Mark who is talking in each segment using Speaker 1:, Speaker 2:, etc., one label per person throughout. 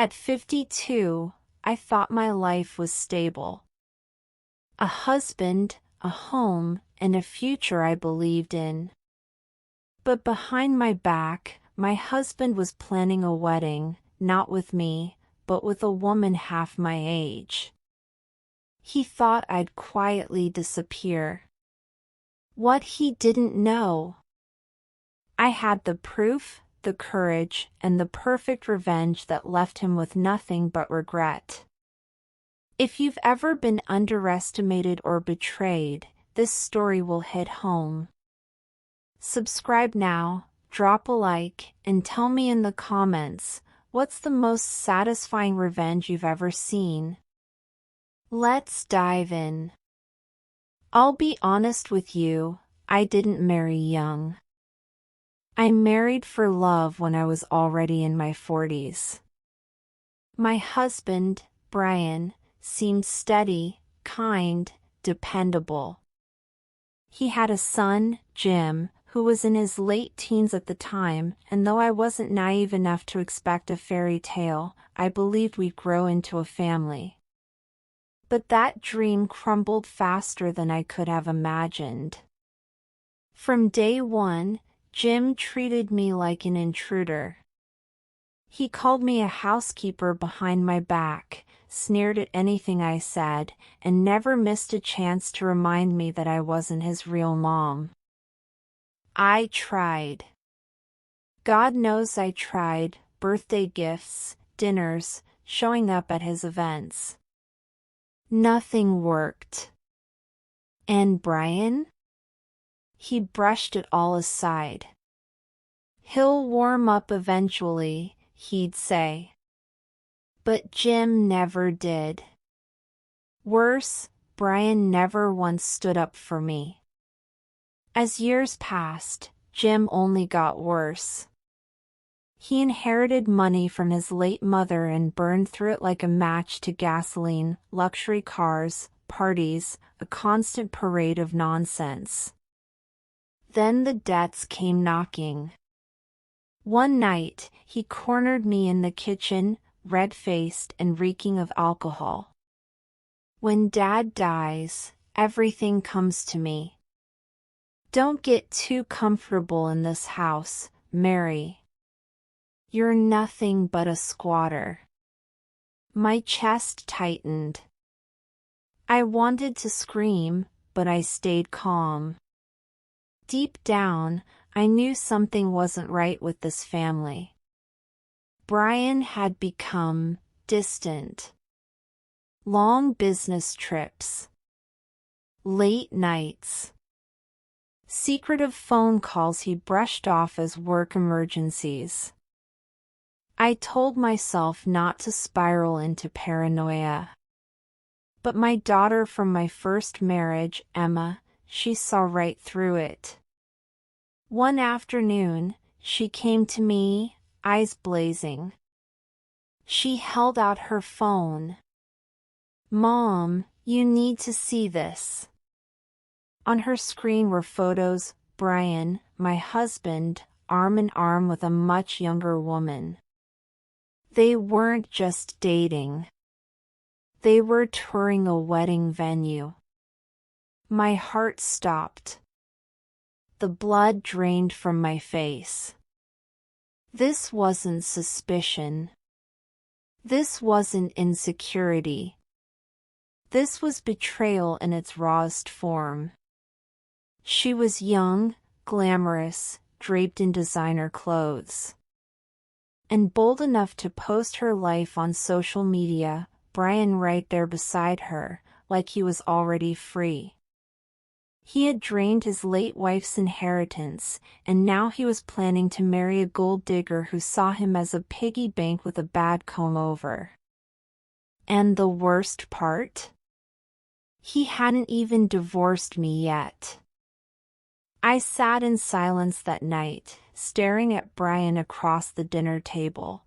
Speaker 1: At 52, I thought my life was stable. A husband, a home, and a future I believed in. But behind my back, my husband was planning a wedding, not with me, but with a woman half my age. He thought I'd quietly disappear. What he didn't know. I had the proof, the courage, and the perfect revenge that left him with nothing but regret. If you've ever been underestimated or betrayed, this story will hit home. Subscribe now, drop a like, and tell me in the comments, what's the most satisfying revenge you've ever seen? Let's dive in. I'll be honest with you, I didn't marry young. I married for love when I was already in my 40s. My husband, Brian, seemed steady, kind, dependable. He had a son, Jim, who was in his late teens at the time, and though I wasn't naive enough to expect a fairy tale, I believed we'd grow into a family. But that dream crumbled faster than I could have imagined. From day one, Jim treated me like an intruder. He called me a housekeeper behind my back, sneered at anything I said, and never missed a chance to remind me that I wasn't his real mom. I tried. God knows I tried, birthday gifts, dinners, showing up at his events. Nothing worked. And Brian? He brushed it all aside. He'll warm up eventually, he'd say. But Jim never did. Worse, Brian never once stood up for me. As years passed, Jim only got worse. He inherited money from his late mother and burned through it like a match to gasoline, luxury cars, parties, a constant parade of nonsense. Then the debts came knocking. One night, he cornered me in the kitchen, red-faced and reeking of alcohol. When Dad dies, everything comes to me. Don't get too comfortable in this house, Mary. You're nothing but a squatter. My chest tightened. I wanted to scream, but I stayed calm. Deep down, I knew something wasn't right with this family. Brian had become distant. Long business trips. Late nights. Secretive phone calls he brushed off as work emergencies. I told myself not to spiral into paranoia. But my daughter from my first marriage, Emma, she saw right through it. One afternoon, she came to me, eyes blazing. She held out her phone. "Mom, you need to see this." On her screen were photos, Brian, my husband, arm in arm with a much younger woman. They weren't just dating. They were touring a wedding venue. My heart stopped. The blood drained from my face. This wasn't suspicion. This wasn't insecurity. This was betrayal in its rawest form. She was young, glamorous, draped in designer clothes. And bold enough to post her life on social media, Brian right there beside her, like he was already free. He had drained his late wife's inheritance, and now he was planning to marry a gold digger who saw him as a piggy bank with a bad comb-over. And the worst part? He hadn't even divorced me yet. I sat in silence that night, staring at Brian across the dinner table.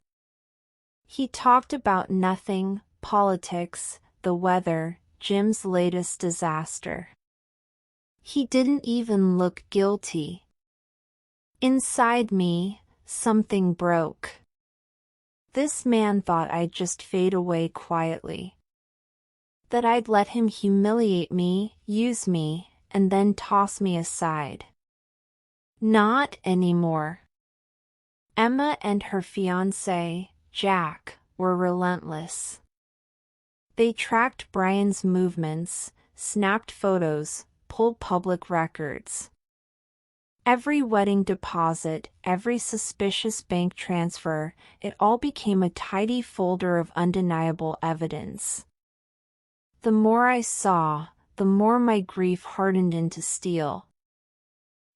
Speaker 1: He talked about nothing, politics, the weather, Jim's latest disaster. He didn't even look guilty. Inside me, something broke. This man thought I'd just fade away quietly. That I'd let him humiliate me, use me, and then toss me aside. Not anymore. Emma and her fiancé, Jack, were relentless. They tracked Brian's movements, snapped photos, pulled public records. Every wedding deposit, every suspicious bank transfer, it all became a tidy folder of undeniable evidence. The more I saw, the more my grief hardened into steel.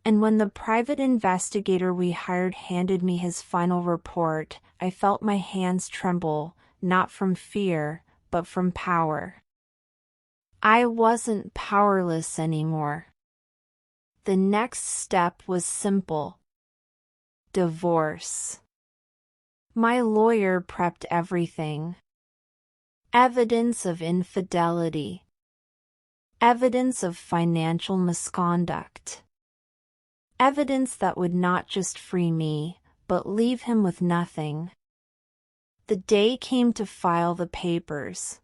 Speaker 1: And when the private investigator we hired handed me his final report, I felt my hands tremble, not from fear, but from power. I wasn't powerless anymore. The next step was simple. Divorce. My lawyer prepped everything. Evidence of infidelity. Evidence of financial misconduct. Evidence that would not just free me, but leave him with nothing. The day came to file the papers.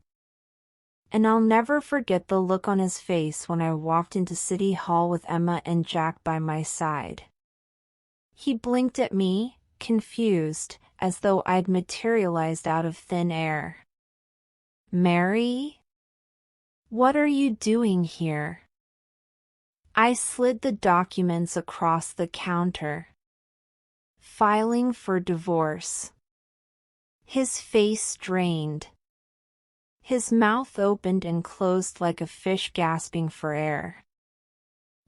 Speaker 1: And I'll never forget the look on his face when I walked into City Hall with Emma and Jack by my side. He blinked at me, confused, as though I'd materialized out of thin air. "Mary? What are you doing here?" I slid the documents across the counter. Filing for divorce. His face strained. His mouth opened and closed like a fish gasping for air.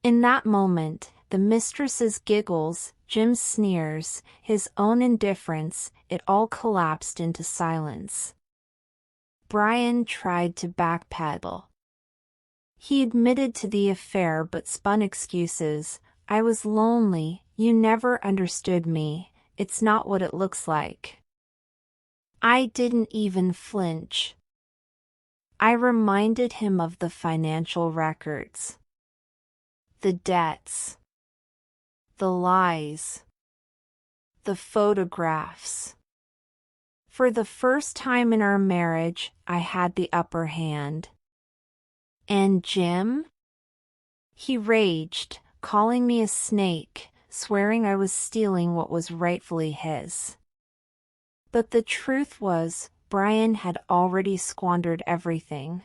Speaker 1: In that moment, the mistress's giggles, Jim's sneers, his own indifference, it all collapsed into silence. Brian tried to backpedal. He admitted to the affair but spun excuses. "I was lonely, you never understood me, it's not what it looks like." I didn't even flinch. I reminded him of the financial records. The debts. The lies. The photographs. For the first time in our marriage, I had the upper hand. "And Jim?" He raged, calling me a snake, swearing I was stealing what was rightfully his. But the truth was, Brian had already squandered everything.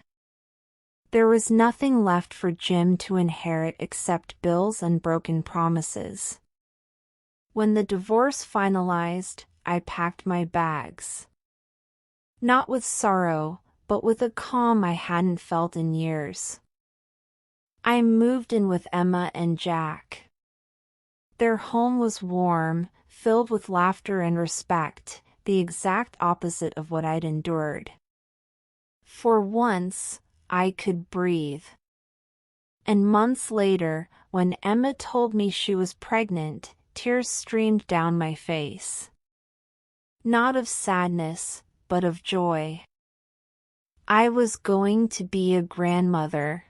Speaker 1: There was nothing left for Jim to inherit except bills and broken promises. When the divorce finalized, I packed my bags. Not with sorrow, but with a calm I hadn't felt in years. I moved in with Emma and Jack. Their home was warm, filled with laughter and respect, the exact opposite of what I'd endured. For once, I could breathe. And months later, when Emma told me she was pregnant, tears streamed down my face. Not of sadness, but of joy. I was going to be a grandmother.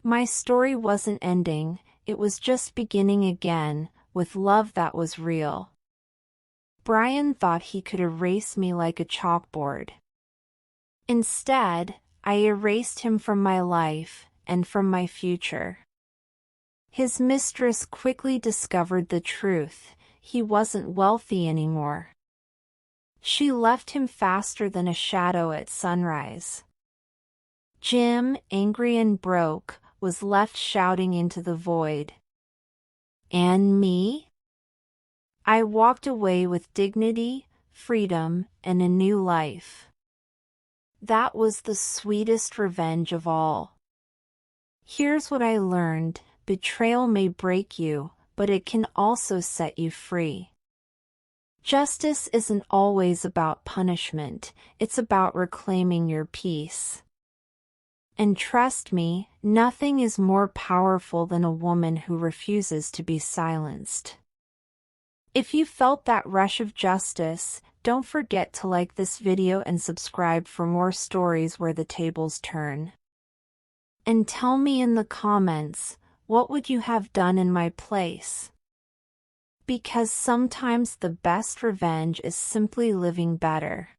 Speaker 1: My story wasn't ending, it was just beginning again, with love that was real. Brian thought he could erase me like a chalkboard. Instead, I erased him from my life, and from my future. His mistress quickly discovered the truth: he wasn't wealthy anymore. She left him faster than a shadow at sunrise. Jim, angry and broke, was left shouting into the void. And me? I walked away with dignity, freedom, and a new life. That was the sweetest revenge of all. Here's what I learned: betrayal may break you, but it can also set you free. Justice isn't always about punishment, it's about reclaiming your peace. And trust me, nothing is more powerful than a woman who refuses to be silenced. If you felt that rush of justice, don't forget to like this video and subscribe for more stories where the tables turn. And tell me in the comments, what would you have done in my place? Because sometimes the best revenge is simply living better.